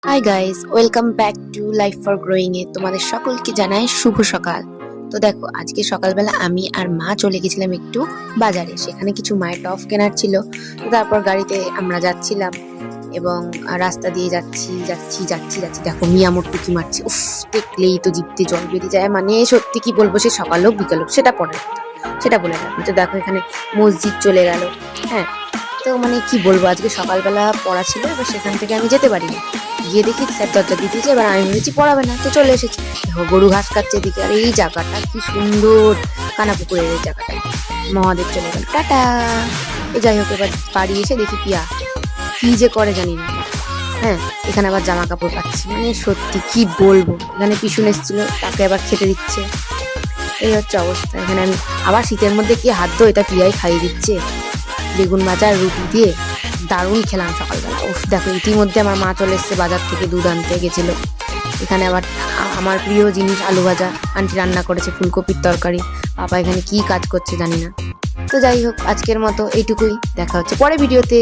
High guys, welcome back to life for growing এ তোমাদের সকলকে জানাই শুভ সকাল। তো দেখো, আজকে সকালবেলা আমি আর মা চলে গেছিলাম একটু বাজারে। সেখানে কিছু মায়ের টফ কেনার ছিল। তো তারপর গাড়িতে আমরা যাচ্ছিলাম এবং রাস্তা দিয়ে যাচ্ছি যাচ্ছি যাচ্ছি যাচ্ছি দেখো মিয়া মোর টুকি মারছে। উফ, দেখলেই তো জিভতে জল বেরিয়ে যায়। মানে সত্যি কি বলবো, সে সকাল হোক বিকাল হোক সেটা পরে সেটা বলে রাখবো। তো দেখো এখানে মসজিদ চলে গেল। হ্যাঁ, তো মানে কি বলবো, আজকে সকালবেলা পড়া ছিল, এবার সেখান থেকে আমি যেতে পারিনি। গিয়ে দেখি স্যার দরজা দিয়ে দিয়েছে। এবার আমি ভেবেছি পড়াবে না, তো চলে এসেছি। দেখো গরু ঘাস খাচ্ছে এদিকে, আর এই জায়গাটা কি সুন্দর, কানাপুকুরের এই জায়গাটা। মহাদেব চলে গেল, টাটা। তো যাই হোক, এবার বাড়ি এসে দেখি পিয়া কি যে করে জানি না। হ্যাঁ, এখানে আবার জামা কাপড় পাচ্ছি। মানে সত্যি কি বলবো, এখানে পিছন এসেছিল, তাকে আবার খেতে দিচ্ছে। এই হচ্ছে অবস্থা। এখানে আমি আবার শীতের মধ্যে কি হাত ধো, এটা পিয়াই খাইয়ে দিচ্ছে বেগুন ভাজা আর রুটি দিয়ে। দারুণ খেলাম সকালবেলা। উফ, দেখো ইতিমধ্যে আমার মা চলে এসছে বাজার থেকে, দুধ আনতে গেছিল। এখানে আবার আমার প্রিয় জিনিস আলু ভাজা আন্টি রান্না করেছে, ফুলকপির তরকারি। পাপা এখানে কি কাজ করছে জানি না। তো যাই হোক, আজকের মতো এইটুকুই। দেখা হচ্ছে পরে ভিডিওতে।